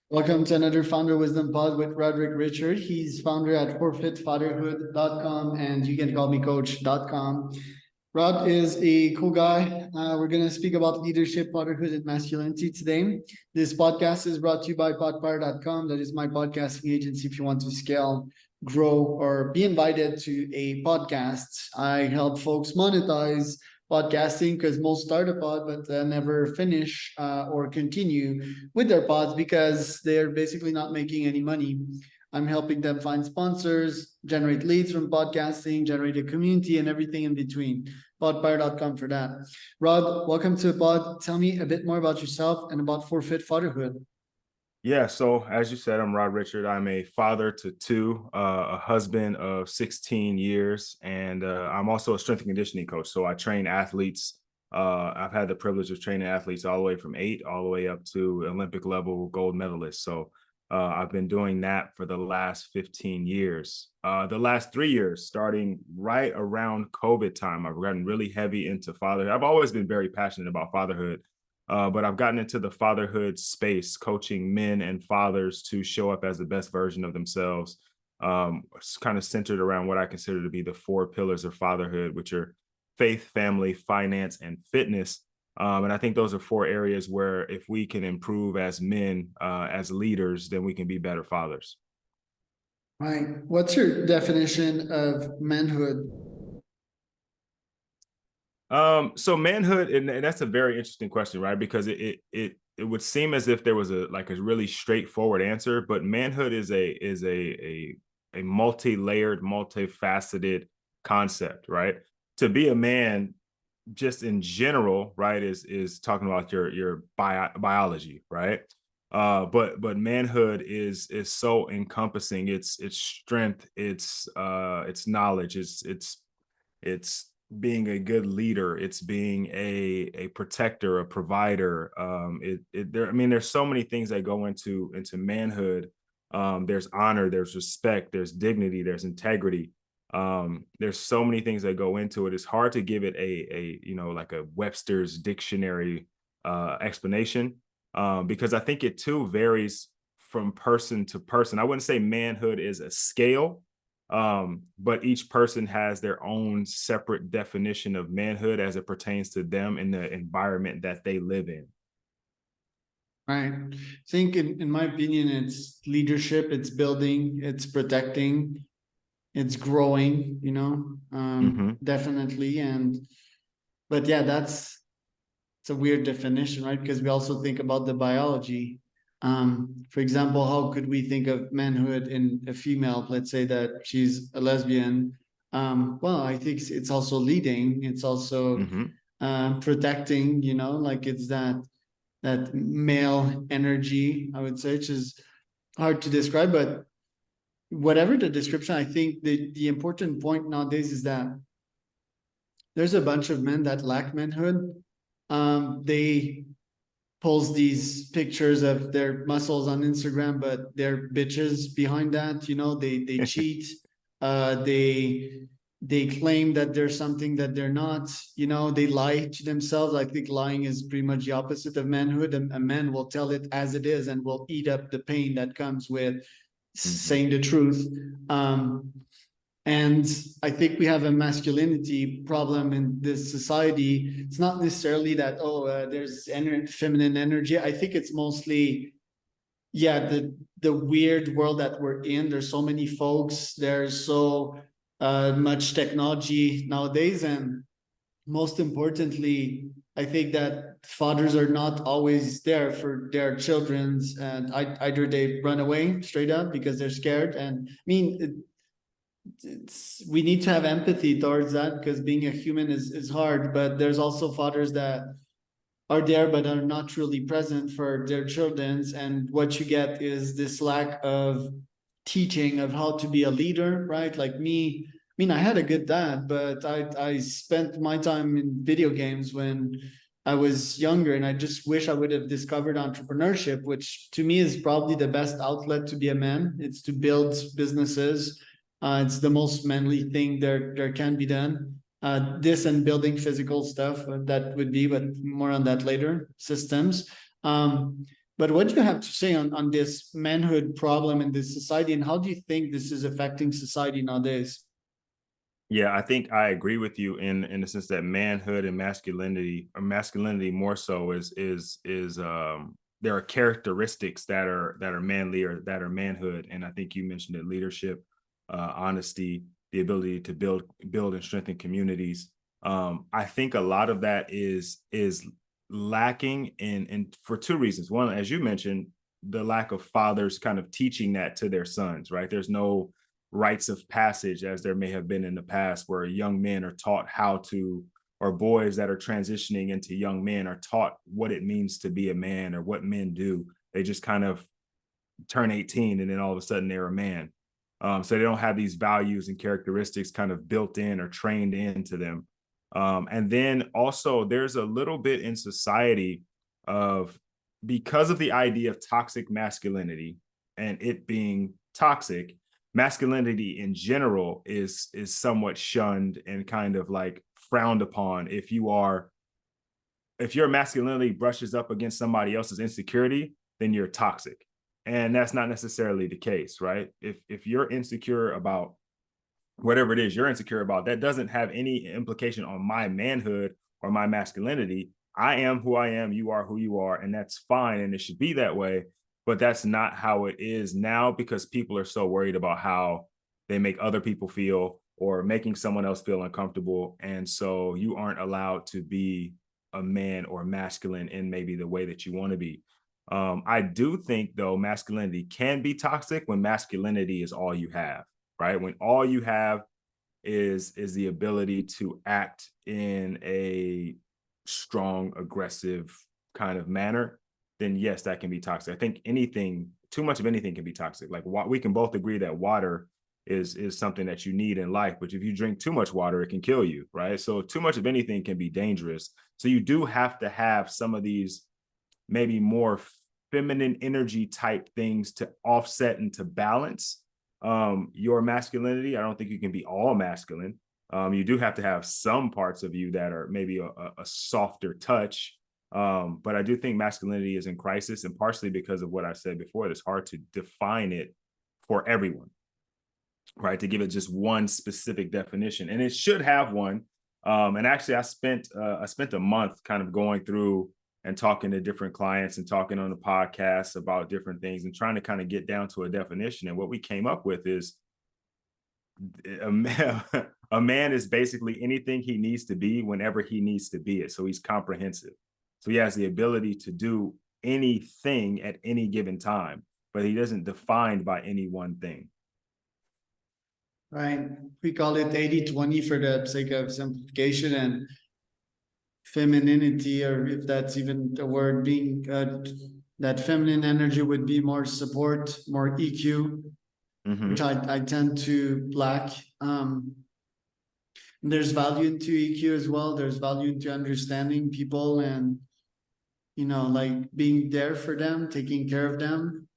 Welcome to another Founder Wisdom Pod with Roderick Richard. He's founder at forfeitfatherhood.com and you can call me coach.com. Rod is a cool guy. We're going to speak about leadership, fatherhood, and masculinity today. This podcast is brought to you by podpire.com. That is my podcasting agency if you want to scale, grow, or be invited to a podcast. I help folks monetize podcasting because most start a pod but never finish or continue with their pods because they're basically not making any money. I'm helping them find sponsors, generate leads from podcasting, generate a community, and everything in between. Podpire.com for that. Rod, welcome to the pod. Tell me a bit more about yourself and about Forfeit Fatherhood. Yeah, so as you said, I'm Rod Richard. I'm a father to two, a husband of 16 years, and I'm also a strength and conditioning coach. So I train athletes. I've had the privilege of training athletes all the way from 8 all the way up to Olympic level gold medalists. So I've been doing that for the last 15 years. The last 3 years, starting right around COVID time, I've gotten really heavy into fatherhood. I've always been very passionate about fatherhood. But I've gotten into the fatherhood space, coaching men and fathers to show up as the best version of themselves. It's kind of centered around what I consider to be the 4 pillars of fatherhood, which are faith, family, finance, and fitness. And I think those are 4 areas where if we can improve as men, as leaders, then we can be better fathers. Right. What's your definition of manhood? So manhood, and that's a very interesting question, right? Because it would seem as if there was a really straightforward answer, but manhood is a multi-layered, multifaceted concept, right? To be a man, just in general, right, is talking about your biology, right? But manhood is so encompassing. It's strength, it's knowledge, it's being a good leader, it's being a protector, a provider. There's so many things that go into manhood. There's honor, there's respect, there's dignity, there's integrity. There's so many things that go into it. It's hard to give it a like a Webster's dictionary explanation, because I think it too varies from person to person. I wouldn't say manhood is a scale, but each person has their own separate definition of manhood as it pertains to them in the environment that they live in. Right. I think in my opinion, it's leadership, it's building, it's protecting, it's growing, definitely. But yeah, it's a weird definition, right? Because we also think about the biology. For example, how could we think of manhood in a female? Let's say that she's a lesbian. Well, I think it's also leading. It's also protecting. Like it's that male energy. I would say, which is hard to describe, but whatever the description, I think the important point nowadays is that there's a bunch of men that lack manhood. They post these pictures of their muscles on Instagram, but they're bitches behind that. They cheat. They claim that there's something that they're not. They lie to themselves. I think lying is pretty much the opposite of manhood. A man will tell it as it is and will eat up the pain that comes with saying the truth. And I think we have a masculinity problem in this society. It's not necessarily that, there's feminine energy. I think it's mostly, the weird world that we're in. There's so many folks. There's so much technology nowadays. And most importantly, I think that fathers are not always there for their children's, and either they run away straight up because they're scared. And I mean, we need to have empathy towards that because being a human is hard, but there's also fathers that are there but are not truly present for their children's, and what you get is this lack of teaching of how to be a leader, right? Like me, I mean, I had a good dad, but I spent my time in video games when I was younger, and I just wish I would have discovered entrepreneurship, which to me is probably the best outlet to be a man. It's to build businesses. It's the most manly thing there can be done. This and building physical stuff, that would be, but more on that later. Systems. But what do you have to say on this manhood problem in this society, and how do you think this is affecting society nowadays? Yeah, I think I agree with you in the sense that manhood and masculinity, or masculinity more so, is there are characteristics that are manly or that are manhood. And I think you mentioned it: leadership, honesty, the ability to build and strengthen communities. I think a lot of that is lacking in for two reasons. One, as you mentioned, the lack of fathers kind of teaching that to their sons, right? There's no rites of passage as there may have been in the past, where young men are taught how to, or boys that are transitioning into young men are taught what it means to be a man or what men do. They just kind of turn 18 and then all of a sudden they're a man. So they don't have these values and characteristics kind of built in or trained into them. And then also there's a little bit in society of, because of the idea of toxic masculinity and it being toxic, masculinity in general is somewhat shunned and kind of like frowned upon. If your masculinity brushes up against somebody else's insecurity, then you're toxic. And that's not necessarily the case, right? If you're insecure about whatever it is you're insecure about, that doesn't have any implication on my manhood or my masculinity. I am who I am, you are who you are, and that's fine. And it should be that way. But that's not how it is now, because people are so worried about how they make other people feel or making someone else feel uncomfortable. And so you aren't allowed to be a man or masculine in maybe the way that you want to be. I do think, though, masculinity can be toxic when masculinity is all you have, right? When all you have is the ability to act in a strong, aggressive kind of manner, then yes, that can be toxic. I think anything, too much of anything can be toxic. Like, we can both agree that water is something that you need in life, but if you drink too much water, it can kill you, right? So too much of anything can be dangerous. So you do have to have some of these maybe more feminine energy type things to offset and to balance your masculinity. I don't think you can be all masculine. You do have to have some parts of you that are maybe a softer touch. But I do think masculinity is in crisis, and partially because of what I said before, it's hard to define it for everyone, right? To give it just one specific definition, and it should have one. And actually, I spent a month kind of going through and talking to different clients and talking on the podcast about different things and trying to kind of get down to a definition. And what we came up with is a man, a man is basically anything he needs to be whenever he needs to be it. So he's comprehensive. So he has the ability to do anything at any given time, but he doesn't defined by any one thing. Right. We call it 80-20 for the sake of simplification, and femininity, or if that's even a word, being that feminine energy would be more support, more EQ, which I tend to lack. There's value into EQ as well. There's value into understanding people and, like being there for them, taking care of them.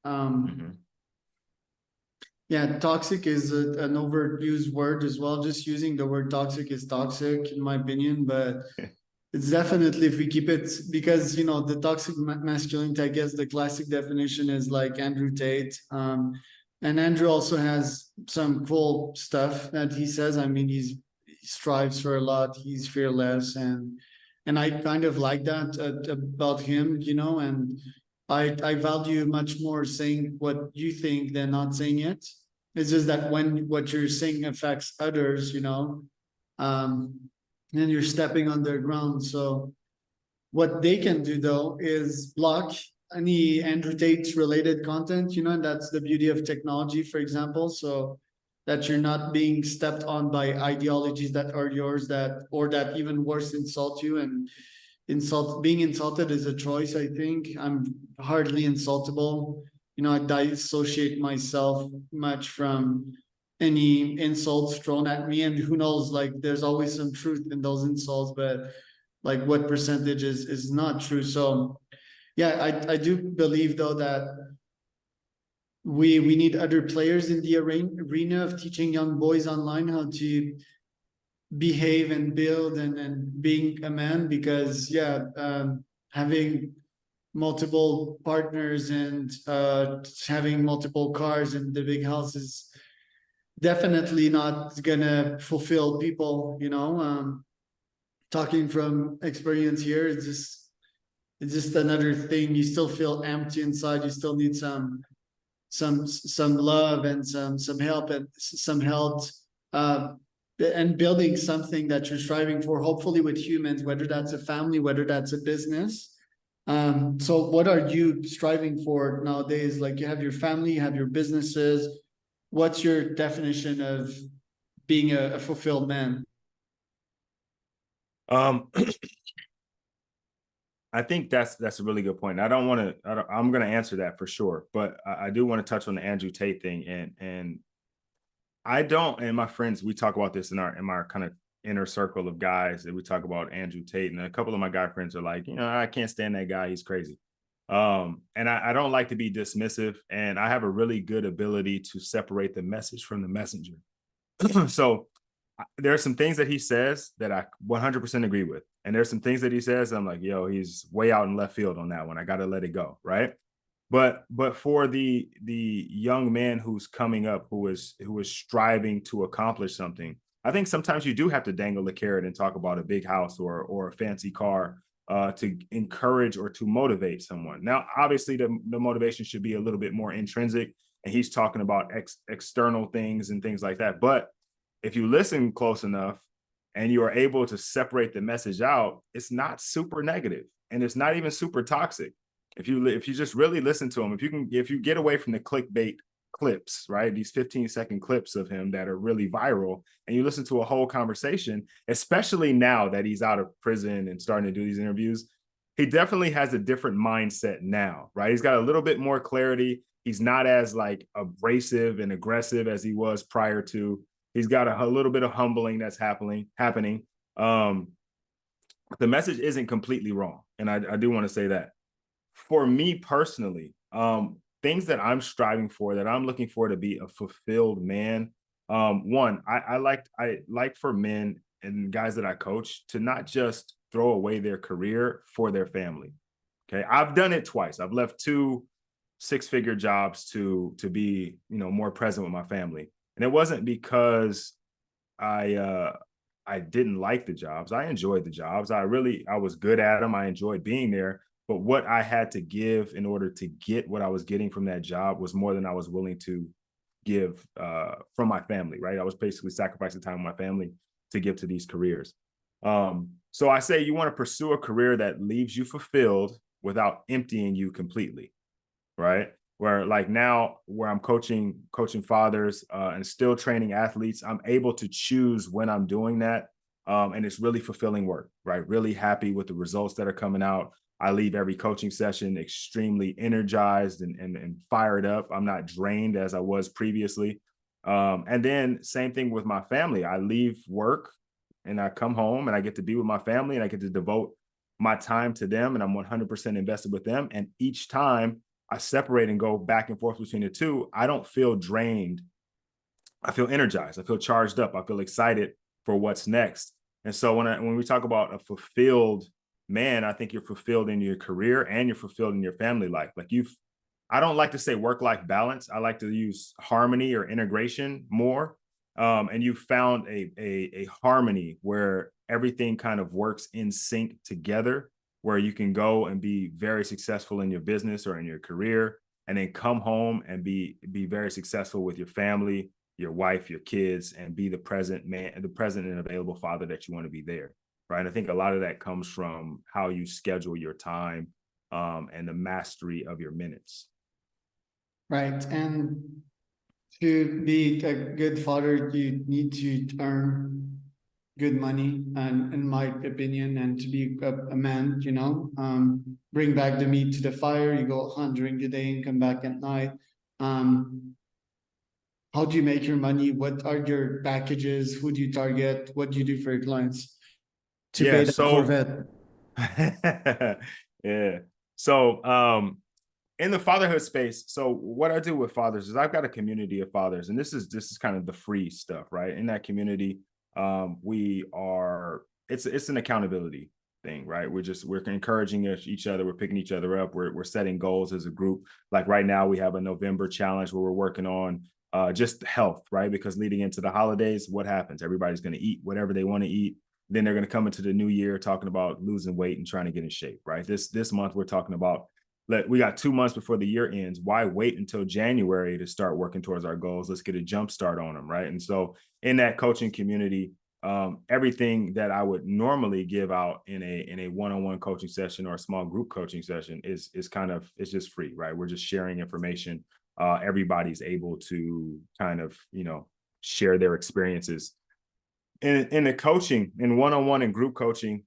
Yeah, toxic is an overused word as well. Just using the word toxic is toxic, in my opinion, but it's definitely, if we keep it, because, the toxic masculinity, I guess the classic definition is like Andrew Tate. And Andrew also has some cool stuff that he says. I mean, he strives for a lot. He's fearless, and I kind of like that about him, and I value much more saying what you think than not saying it. It's just that when what you're saying affects others, and you're stepping on their ground. So what they can do, though, is block any Andrew Tate related content, and that's the beauty of technology, for example. So that you're not being stepped on by ideologies that are yours, or that even worse, insult you. And being insulted is a choice. I think I'm hardly insultable. I dissociate myself much from any insults thrown at me, and who knows, like there's always some truth in those insults, but like what percentage is not true. So yeah, I do believe, though, that we need other players in the arena of teaching young boys online how to behave and build and being a man, because having multiple partners and having multiple cars and the big house is definitely not gonna fulfill people, you know. Talking from experience here, it's just another thing. You still feel empty inside. You still need some love and some help and some health, and building something that you're striving for, hopefully with humans, whether that's a family, whether that's a business. So what are you striving for nowadays? Like, you have your family, you have your businesses. What's your definition of being a fulfilled man? Um, I think that's a really good point. I don't want to. I'm going to answer that for sure, but I do want to touch on the Andrew Tate thing, and I don't. And my friends, we talk about this in our kind of inner circle of guys, that we talk about Andrew Tate, and a couple of my guy friends are like, I can't stand that guy. He's crazy. And I don't like to be dismissive, and I have a really good ability to separate the message from the messenger. So there are some things that he says that I 100% agree with. And there's some things that he says, I'm like, yo, he's way out in left field on that one. I got to let it go. Right. But for the young man who's coming up, who is striving to accomplish something, I think sometimes you do have to dangle the carrot and talk about a big house or a fancy car to encourage or to motivate someone. Now, obviously, the motivation should be a little bit more intrinsic, and he's talking about external things and things like that. But if you listen close enough and you are able to separate the message out, it's not super negative, and it's not even super toxic. If you just really listen to him, if you get away from the clickbait clips, right? These 15-second clips of him that are really viral, and you listen to a whole conversation, especially now that he's out of prison and starting to do these interviews, he definitely has a different mindset now, right? He's got a little bit more clarity. He's not as like abrasive and aggressive as he was prior to. He's got a little bit of humbling that's happening. The message isn't completely wrong, and I do want to say that. For me personally, things that I'm striving for, that I'm looking for to be a fulfilled man. One, I like for men and guys that I coach to not just throw away their career for their family. Okay, I've done it twice. I've left 2 6-figure jobs to be more present with my family, and it wasn't because I didn't like the jobs. I enjoyed the jobs. I was good at them. I enjoyed being there. But what I had to give in order to get what I was getting from that job was more than I was willing to give from my family, right? I was basically sacrificing time with my family to give to these careers. So I say you want to pursue a career that leaves you fulfilled without emptying you completely, right? Where like now, where I'm coaching fathers and still training athletes, I'm able to choose when I'm doing that. And it's really fulfilling work, right? Really happy with the results that are coming out. I leave every coaching session extremely energized and fired up. I'm not drained as I was previously. And then same thing with my family. I leave work and I come home and I get to be with my family, and I get to devote my time to them, and I'm 100% invested with them. And each time I separate and go back and forth between the two, I don't feel drained. I feel energized. I feel charged up. I feel excited for what's next. And so when we talk about a fulfilled man, I think you're fulfilled in your career and you're fulfilled in your family life. Like I don't like to say work-life balance. I like to use harmony or integration more. And you found a harmony where everything kind of works in sync together, where you can go and be very successful in your business or in your career, and then come home and be very successful with your family, your wife, your kids, and be the present and available father that you want to be there. Right. I think a lot of that comes from how you schedule your time and the mastery of your minutes. Right. And to be a good father, you need to earn good money, and in my opinion, and to be a man, bring back the meat to the fire. You go hunt during the day and come back at night. How do you make your money? What are your packages? Who do you target? What do you do for your clients to pay that Corvette? Yeah. So in the fatherhood space, so what I do with fathers is I've got a community of fathers, and this is kind of the free stuff, right? In that community, it's an accountability. thing, right? We're encouraging each other. We're picking each other up. We're setting goals as a group. Like right now we have a November challenge where we're working on just health, right? Because leading into the holidays, what happens? Everybody's going to eat whatever they want to eat. Then they're going to come into the new year talking about losing weight and trying to get in shape, right? This month we're talking about, we got 2 months before the year ends. Why wait until January to start working towards our goals? Let's get a jump start on them, right? And so in that coaching community, everything that I would normally give out in a one-on-one coaching session or a small group coaching session is it's just free, right? We're just sharing information. Everybody's able to kind of, share their experiences. In the coaching, in one-on-one and group coaching,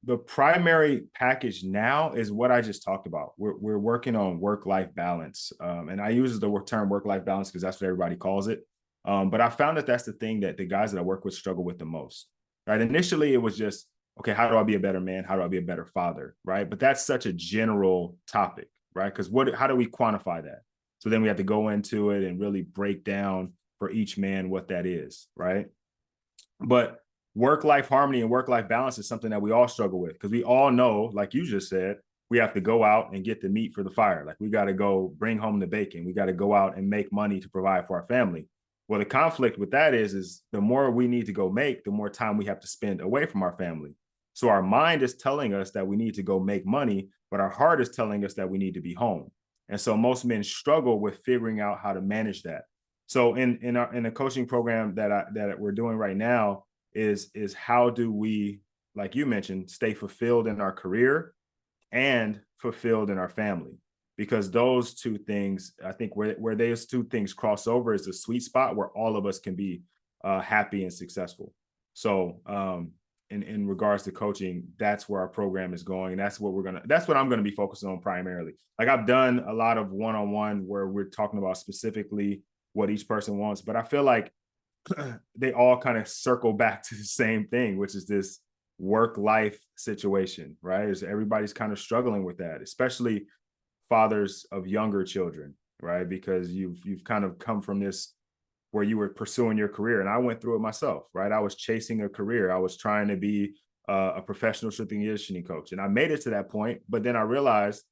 the primary package now is what I just talked about. We're working on work-life balance. And I use the term work-life balance because that's what everybody calls it. But I found that that's the thing that the guys that I work with struggle with the most, right? Initially, it was just, okay, how do I be a better man? How do I be a better father, right? But that's such a general topic, right? Because how do we quantify that? So then we have to go into it and really break down for each man what that is, right? But work-life harmony and work-life balance is something that we all struggle with because we all know, like you just said, we have to go out and get the meat for the fire. Like we got to go bring home the bacon. We got to go out and make money to provide for our family. Well, the conflict with that is the more we need to go make, the more time we have to spend away from our family. So our mind is telling us that we need to go make money, but our heart is telling us that we need to be home. And so most men struggle with figuring out how to manage that. So in the coaching program that we're doing right now is how do we, like you mentioned, stay fulfilled in our career and fulfilled in our family? Because those two things, I think where those two things cross over is a sweet spot where all of us can be happy and successful. So in regards to coaching, that's where our program is going. That's what I'm gonna be focusing on primarily. Like I've done a lot of one-on-one where we're talking about specifically what each person wants, but I feel like they all kind of circle back to the same thing, which is this work-life situation, right? Is everybody's kind of struggling with that, especially fathers of younger children, right? Because you've kind of come from this where you were pursuing your career, and I went through it myself, right? I was chasing a career. I was trying to be a professional strength and conditioning coach, and I made it to that point. But then I realized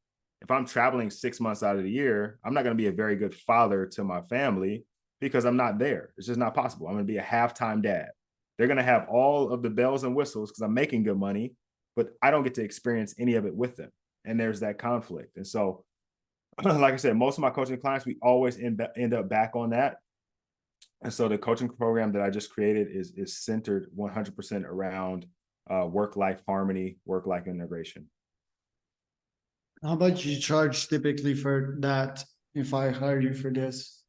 if I'm traveling 6 months out of the year, I'm not going to be a very good father to my family because I'm not there. It's just not possible. I'm going to be a half-time dad. They're going to have all of the bells and whistles because I'm making good money, but I don't get to experience any of it with them. And there's that conflict. And so, like I said, most of my coaching clients, we always end up back on that. And so the coaching program that I just created is centered 100% around work-life harmony, work-life integration. How about you charge typically for that if I hire you for this?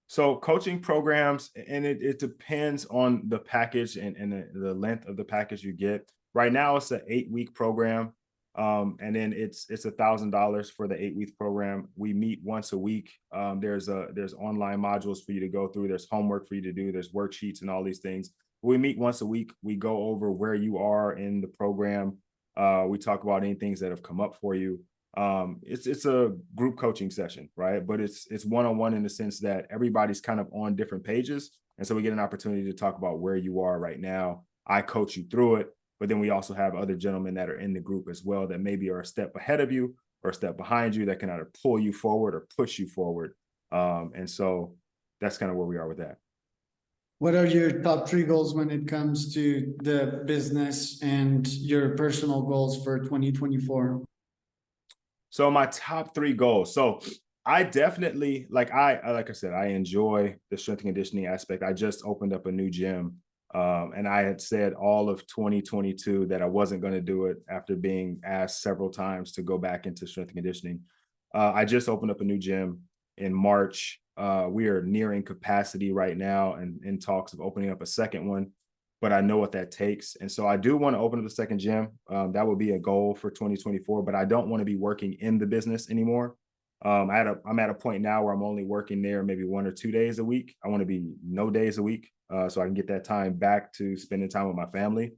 So coaching programs, and it depends on the package and the length of the package you get. Right now, it's an 8-week program. And then it's $1,000 for the 8-week program. We meet once a week. There's online modules for you to go through. There's homework for you to do. There's worksheets and all these things. We meet once a week. We go over where you are in the program. We talk about any things that have come up for you. It's a group coaching session, right? But it's one-on-one in the sense that everybody's kind of on different pages. And so we get an opportunity to talk about where you are right now. I coach you through it. But then we also have other gentlemen that are in the group as well that maybe are a step ahead of you or a step behind you that can either pull you forward or push you forward. And so that's kind of where we are with that. What are your top 3 goals when it comes to the business and your personal goals for 2024? So my top 3 goals. So I definitely, like I said, I enjoy the strength and conditioning aspect. I just opened up a new gym. And I had said all of 2022 that I wasn't going to do it after being asked several times to go back into strength and conditioning. I just opened up a new gym in March. We are nearing capacity right now and in talks of opening up a second one, but I know what that takes. And so I do want to open up a second gym. That would be a goal for 2024, but I don't want to be working in the business anymore. I'm at a point now where I'm only working there maybe 1 or 2 days a week. I want to be no days a week. So I can get that time back to spending time with my family.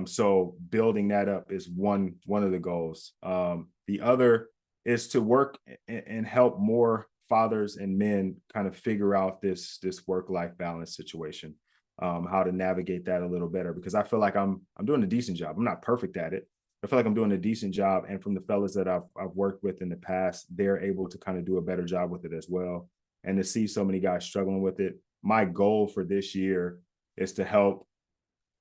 So building that up is one of the goals. The other is to work and help more fathers and men kind of figure out this work-life balance situation. how to navigate that a little better, because I feel like I'm doing a decent job. I'm not perfect at it. I feel like I'm doing a decent job. And from the fellas that I've worked with in the past, they're able to kind of do a better job with it as well. And to see so many guys struggling with it, my goal for this year is to help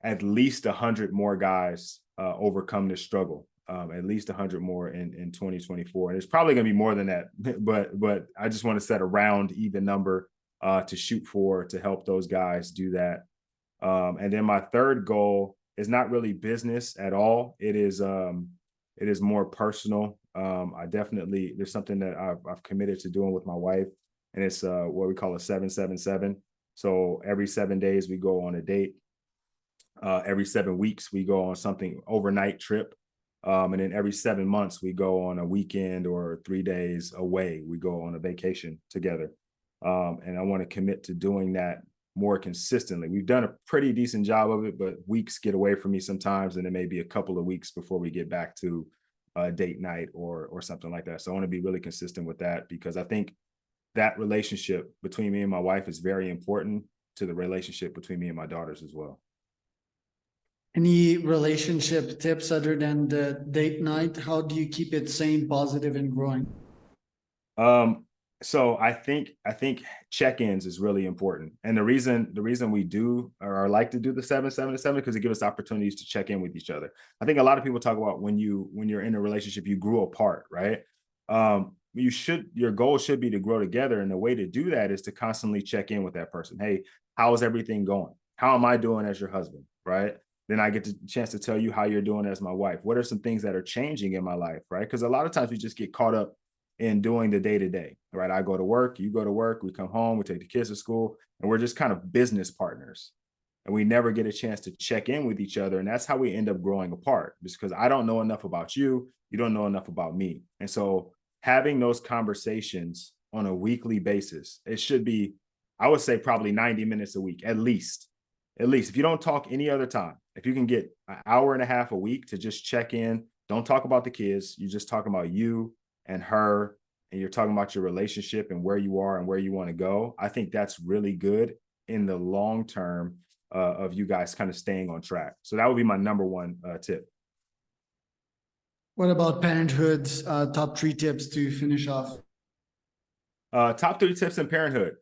at least 100 more guys overcome this struggle. At least 100 more in 2024. And it's probably going to be more than that, but I just want to set a round even number to shoot for, to help those guys do that. And then my third goal is not really business at all. It is more personal. There's something that I've committed to doing with my wife, and it's what we call a 777. So every 7 days we go on a date. Every 7 weeks we go on something overnight trip. And then every 7 months we go on a weekend or 3 days away. We go on a vacation together. And I want to commit to doing that more consistently. We've done a pretty decent job of it, but weeks get away from me sometimes, and it may be a couple of weeks before we get back to a date night or something like that. So I want to be really consistent with that, because I think that relationship between me and my wife is very important to the relationship between me and my daughters as well. Any relationship tips other than the date night? How do you keep it sane, positive, and growing? So I think check-ins is really important. And the reason we do or like to do the 7-7-7, because it gives us opportunities to check in with each other. I think a lot of people talk about when you're in a relationship, you grew apart, right? Your goal should be to grow together. And the way to do that is to constantly check in with that person. Hey, how's everything going? How am I doing as your husband? Right? Then I get the chance to tell you how you're doing as my wife. What are some things that are changing in my life? Right? Because a lot of times we just get caught up in doing the day-to-day, right? I go to work, you go to work, we come home, we take the kids to school, and we're just kind of business partners. And we never get a chance to check in with each other. And that's how we end up growing apart, because I don't know enough about you, you don't know enough about me. And so having those conversations on a weekly basis, it should be, I would say, probably 90 minutes a week, at least. If you don't talk any other time, if you can get an hour and a half a week to just check in, don't talk about the kids, you just talk about you and her, and you're talking about your relationship and where you are and where you want to go. I think that's really good in the long term of you guys kind of staying on track. So that would be my number one tip. What about parenthood? Top 3 tips to finish off. Top 3 tips in parenthood.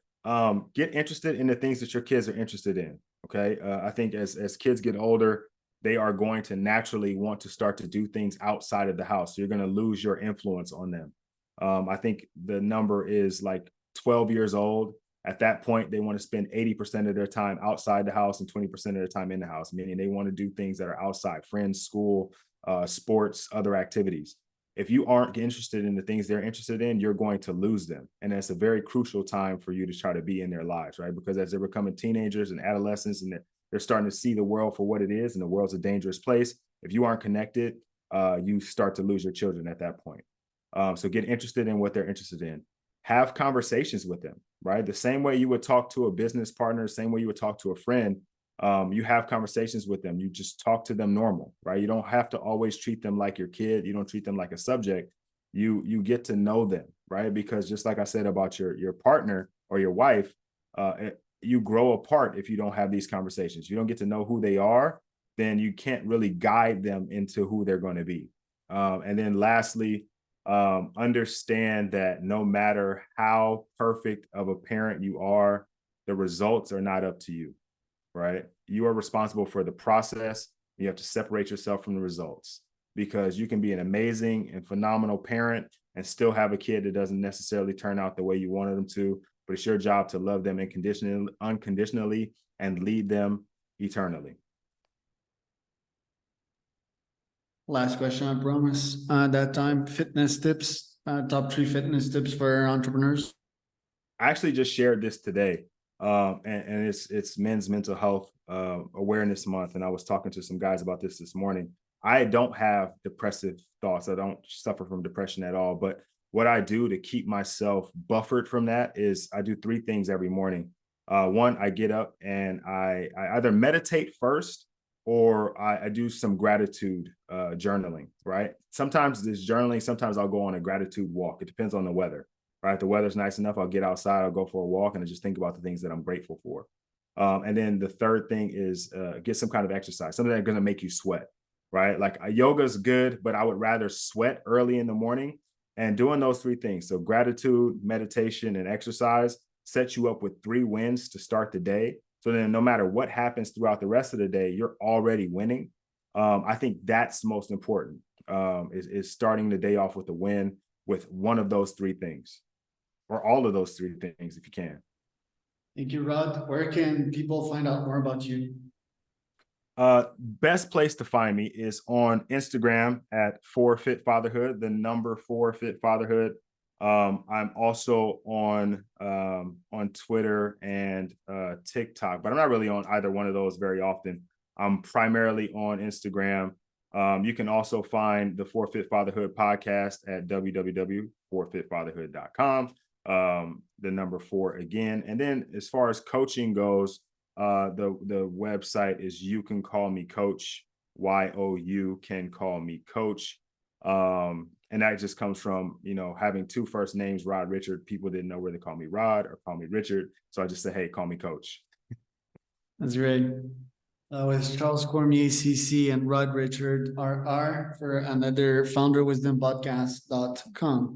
Get interested in the things that your kids are interested in. Okay. I think as kids get older, they are going to naturally want to start to do things outside of the house. So you're going to lose your influence on them. I think the number is like 12 years old. At that point, they want to spend 80% of their time outside the house and 20% of their time in the house, meaning they want to do things that are outside: friends, school, sports, other activities. If you aren't interested in the things they're interested in, you're going to lose them. And that's a very crucial time for you to try to be in their lives, right? Because as they're becoming teenagers and adolescents, and they're starting to see the world for what it is, and the world's a dangerous place. If you aren't connected, you start to lose your children at that point. So get interested in what they're interested in. Have conversations with them, right? The same way you would talk to a business partner, the same way you would talk to a friend, you have conversations with them. You just talk to them normal, right? You don't have to always treat them like your kid. You don't treat them like a subject. You get to know them, right? Because just like I said about your partner or your wife, you grow apart if you don't have these conversations. You don't get to know who they are, then you can't really guide them into who they're going to be. And then lastly, understand that no matter how perfect of a parent you are, the results are not up to you, right? You are responsible for the process. You have to separate yourself from the results, because you can be an amazing and phenomenal parent and still have a kid that doesn't necessarily turn out the way you wanted them to. But it's your job to love them unconditionally and lead them eternally. Last question, I promise. That time, fitness tips, top 3 fitness tips for entrepreneurs. I actually just shared this today, and it's Men's Mental Health Awareness Month, and I was talking to some guys about this morning. I don't have depressive thoughts. I don't suffer from depression at all. But what I do to keep myself buffered from that is I do 3 things every morning. One, I get up and I either meditate first, or I do some gratitude journaling, right? Sometimes this journaling, sometimes I'll go on a gratitude walk. It depends on the weather, right? If the weather's nice enough, I'll get outside, I'll go for a walk, and I just think about the things that I'm grateful for. And then the third thing is get some kind of exercise, something that's going to make you sweat, right? Like yoga is good, but I would rather sweat early in the morning. And doing those three things, so gratitude, meditation, and exercise, sets you up with 3 wins to start the day. So then no matter what happens throughout the rest of the day, you're already winning. I think that's most important, is starting the day off with a win with one of those 3 things, or all of those 3 things if you can. Thank you, Rod. Where can people find out more about you? Best place to find me is on Instagram at 4FitFatherhood, the number 4FitFatherhood. I'm also on Twitter and TikTok, but I'm not really on either one of those very often. I'm primarily on Instagram. You can also find the 4FitFatherhood podcast at www.4fitfatherhood.com. The number 4 again. And then as far as coaching goes, the website is You Can Call Me Coach, YOU Can Call Me Coach. And that just comes from, having 2 first names, Rod Richard. People didn't know whether to call me Rod or call me Richard. So I just said, hey, call me Coach. That's great. With Charles Cormier, CC, and Rod Richard, RR, for another founderwisdompodcast.com.